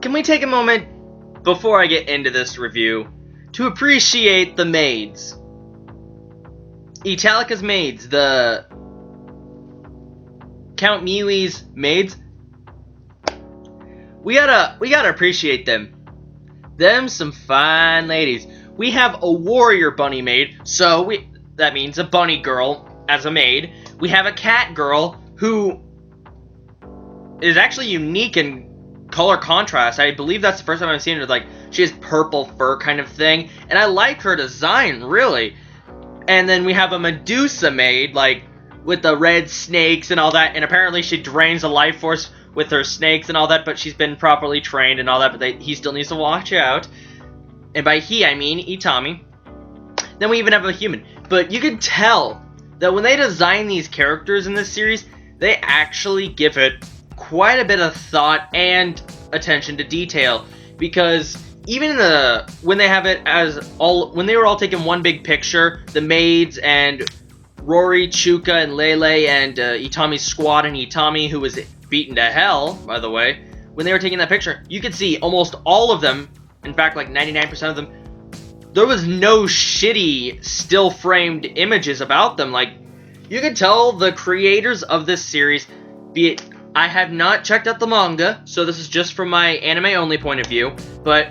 can we take a moment before I get into this review to appreciate the maids? Italica's maids, the Count Miui's maids. We gotta appreciate them. Them some fine ladies. We have a warrior bunny maid, so that means a bunny girl as a maid. We have a cat girl who is actually unique in color contrast. I believe that's the first time I've seen her. Like, she has purple fur kind of thing, and I like her design, really. And then we have a Medusa maid, like, with the red snakes and all that, and apparently she drains the life force with her snakes and all that, but she's been properly trained and all that, but he still needs to watch out. And by he, I mean Itami. Then we even have a human. But you can tell that when they design these characters in this series, they actually give it quite a bit of thought and attention to detail. Because even when they have it when they were all taking one big picture, the maids and Rory, Chuka, and Lele, and Itami's squad, and Itami, who was beaten to hell, by the way, when they were taking that picture, you could see almost all of them, in fact, like 99% of them, there was no shitty still framed images about them. Like, you could tell the creators of this series, be it, I have not checked out the manga, so this is just from my anime-only point of view, but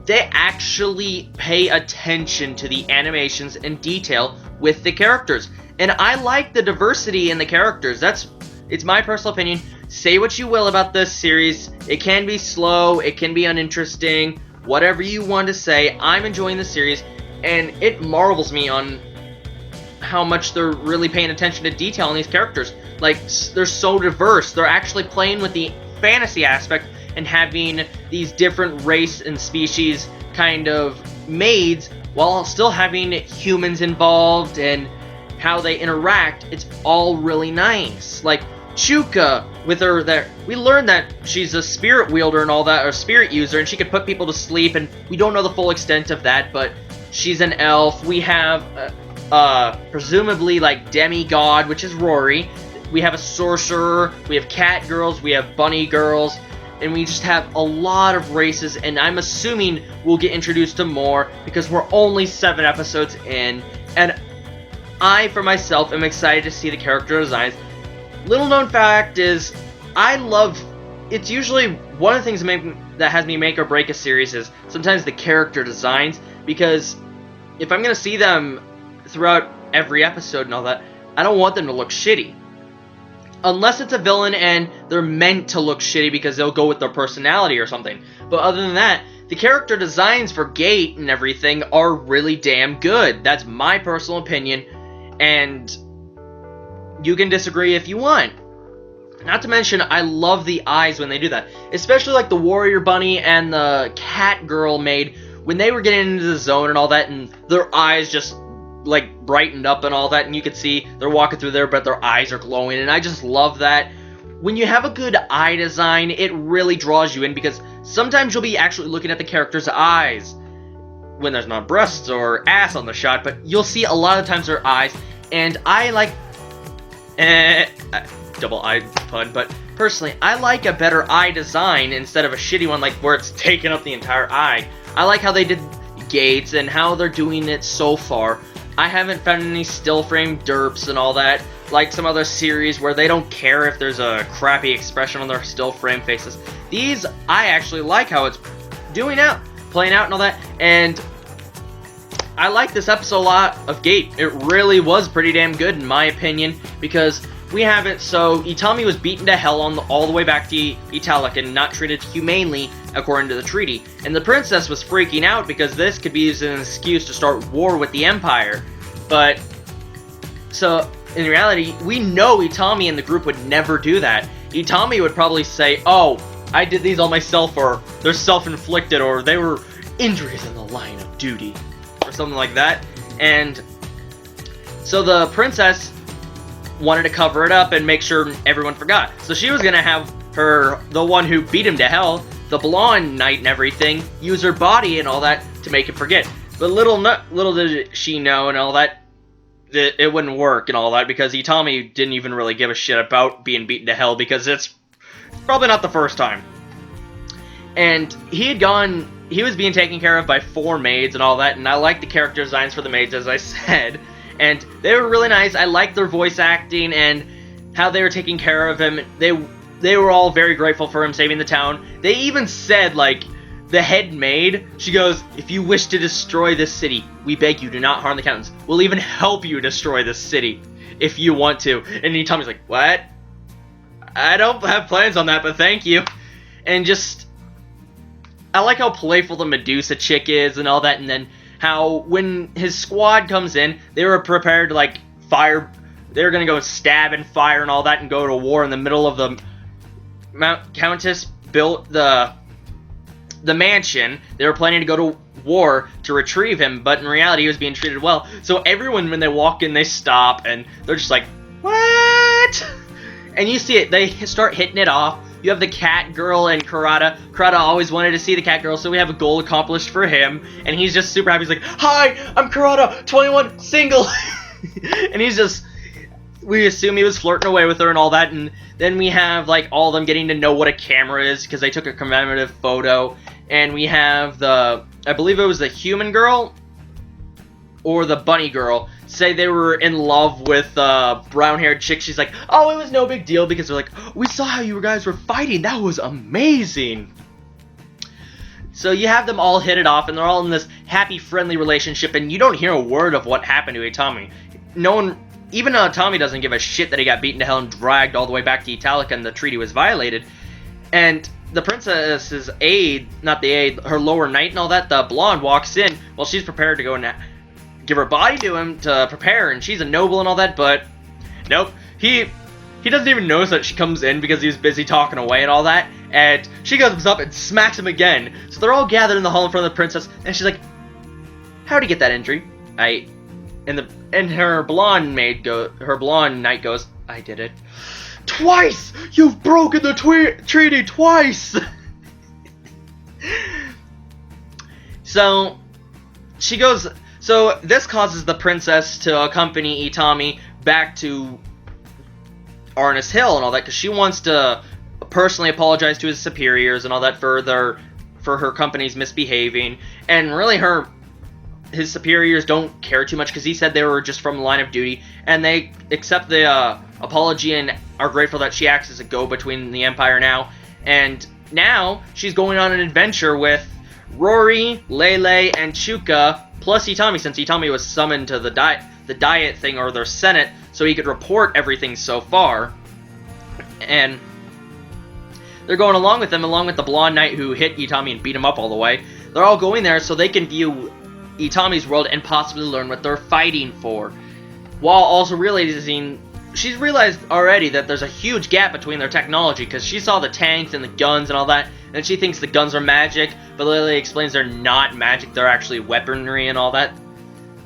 they actually pay attention to the animations and detail with the characters. And I like the diversity in the characters. It's my personal opinion. Say what you will about this series. It can be slow, it can be uninteresting, whatever you want to say. I'm enjoying the series, and it marvels me on how much they're really paying attention to detail in these characters. Like, they're so diverse. They're actually playing with the fantasy aspect and having these different race and species kind of maids while still having humans involved and how they interact. It's all really nice. Like Chuka, with her there, we learned that she's a spirit wielder and all that, or spirit user, and she could put people to sleep, and we don't know the full extent of that, but she's an elf. We have presumably like demigod, which is Rory. We have a sorcerer, we have cat girls, we have bunny girls, and we just have a lot of races, and I'm assuming we'll get introduced to more because we're only 7 episodes in, and I, for myself, am excited to see the character designs. Little known fact is, it's usually one of the things that has me make or break a series is sometimes the character designs, because if I'm going to see them throughout every episode and all that, I don't want them to look shitty. Unless it's a villain and they're meant to look shitty because they'll go with their personality or something. But other than that, the character designs for Gate and everything are really damn good. That's my personal opinion, and you can disagree if you want. Not to mention, I love the eyes when they do that. Especially like the Warrior Bunny and the Cat Girl maid, when they were getting into the zone and all that, and their eyes just like brightened up and all that, and you could see they're walking through there, but their eyes are glowing, and I just love that. When you have a good eye design, it really draws you in, because sometimes you'll be actually looking at the character's eyes when there's not breasts or ass on the shot, but you'll see a lot of times their eyes, and I like double eye pun, but personally, I like a better eye design instead of a shitty one like where it's taking up the entire eye. I like how they did Gates and how they're doing it so far. I haven't found any still frame derps and all that, like some other series where they don't care if there's a crappy expression on their still frame faces. These, I actually like how it's playing out and all that, and I like this episode a lot of Gate. It really was pretty damn good in my opinion, because we have it so Itami was beaten to hell all the way back to Italic and not treated humanely according to the treaty. And the princess was freaking out because this could be used as an excuse to start war with the Empire. But, so, in reality, we know Itami and the group would never do that. Itami would probably say, oh, I did these all myself, or they're self-inflicted, or they were injuries in the line of duty, or something like that. And so the princess wanted to cover it up and make sure everyone forgot. So she was gonna have the one who beat him to hell, the blonde knight and everything, use her body and all that to make him forget. But little did she know and all that, it wouldn't work and all that, because Itami didn't even really give a shit about being beaten to hell, because it's probably not the first time. And he was being taken care of by 4 maids and all that, and I liked the character designs for the maids, as I said, and they were really nice. I liked their voice acting and how they were taking care of him. They were all very grateful for him saving the town. They even said, like, the head maid, she goes, "If you wish to destroy this city, we beg you do not harm the accountants. We'll even help you destroy this city if you want to." And Itami's like, "What? I don't have plans on that, but thank you." And just, I like how playful the Medusa chick is and all that, and then how when his squad comes in, they were prepared to, like, fire. They were going to go stab and fire and all that and go to war in the middle of the Countess built the mansion. They were planning to go to war to retrieve him, but in reality he was being treated well. So everyone, when they walk in, they stop and they're just like, "What?" And you see it, they start hitting it off. You have the cat girl and Kurata. Kurata always wanted to see the cat girl, so we have a goal accomplished for him, and he's just super happy. He's like, "Hi, I'm Kurata, 21, single." And he's just, we assume he was flirting away with her and all that, and then we have, like, all of them getting to know what a camera is, because they took a commemorative photo, and we have the, I believe it was the human girl, or the bunny girl, say they were in love with brown-haired chick. She's like, "Oh, it was no big deal," because they're like, "We saw how you guys were fighting, that was amazing." So you have them all hit it off, and they're all in this happy, friendly relationship, and you don't hear a word of what happened to Itami. No one, even Itami doesn't give a shit that he got beaten to hell and dragged all the way back to Italica and the treaty was violated. And the princess's aide, not the aide, her lower knight and all that, the blonde, walks in while she's prepared to go and give her body to him to prepare, and she's a noble and all that, but nope, he doesn't even notice that she comes in because he was busy talking away and all that, and she goes up and smacks him again. So they're all gathered in the hall in front of the princess, and she's like, "How'd you get that injury?" And her blonde knight goes, "I did it." "Twice! You've broken the treaty twice!" So she goes. So this causes the princess to accompany Itami back to Arnis Hill and all that, because she wants to personally apologize to his superiors and all that for her company's misbehaving. And really, his superiors don't care too much, because he said they were just from the line of duty, and they accept the apology and are grateful that she acts as a go-between the Empire now. And now she's going on an adventure with Rory, Lele, and Chuka, plus Itami, since Itami was summoned to the diet thing, or their senate, so he could report everything so far. And they're going along with them, along with the blonde knight who hit Itami and beat him up all the way. They're all going there so they can view Itami's world and possibly learn what they're fighting for, while also realizing, she's realized already that there's a huge gap between their technology, because she saw the tanks and the guns and all that, and she thinks the guns are magic, but Lily explains they're not magic, they're actually weaponry and all that.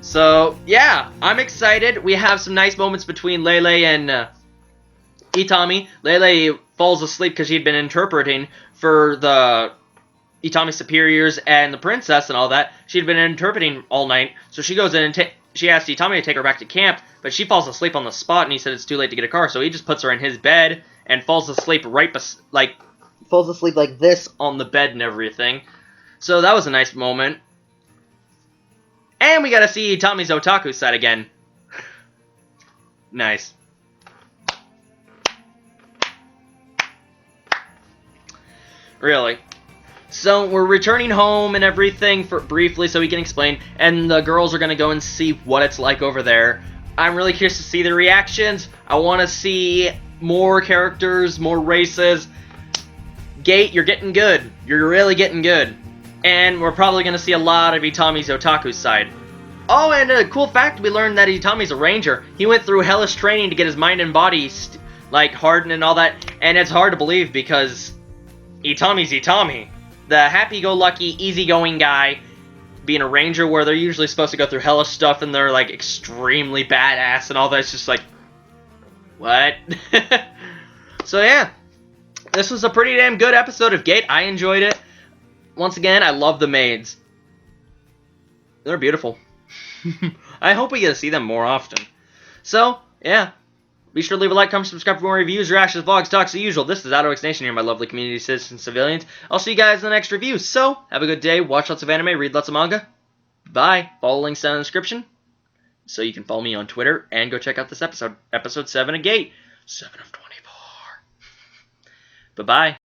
So yeah, I'm excited. We have some nice moments between Lele and Itami. Lele falls asleep because she'd been interpreting for the Itami superiors and the princess and all that. She'd been interpreting all night, so she goes in and she asks Itami to take her back to camp, but she falls asleep on the spot, and he said it's too late to get a car, so he just puts her in his bed and falls asleep falls asleep like this on the bed and everything. So that was a nice moment. And we got to see Itami's otaku side again. Nice. Really. So we're returning home and everything briefly so we can explain, and the girls are going to go and see what it's like over there. I'm really curious to see the reactions. I want to see more characters, more races. Gate, you're getting good. You're really getting good. And we're probably going to see a lot of Itami's otaku side. Oh, and a cool fact, we learned that Itami's a ranger. He went through hellish training to get his mind and body hardened and all that, and it's hard to believe because Itami's Itami. The happy-go-lucky, easygoing guy being a ranger, where they're usually supposed to go through hellish stuff and they're like extremely badass and all that. It's just like, what? So yeah, this was a pretty damn good episode of Gate. I enjoyed it. Once again, I love the maids. They're beautiful. I hope we get to see them more often. So, yeah. Be sure to leave a like, comment, subscribe for more reviews, reactions, vlogs, talks, as usual. This is Outdoor Nation here, my lovely community, citizens, civilians. I'll see you guys in the next review. So, have a good day, watch lots of anime, read lots of manga. Bye. Follow links down in the description, so you can follow me on Twitter, and go check out this episode, episode 7 of Gate. 7 of 24. Bye-bye.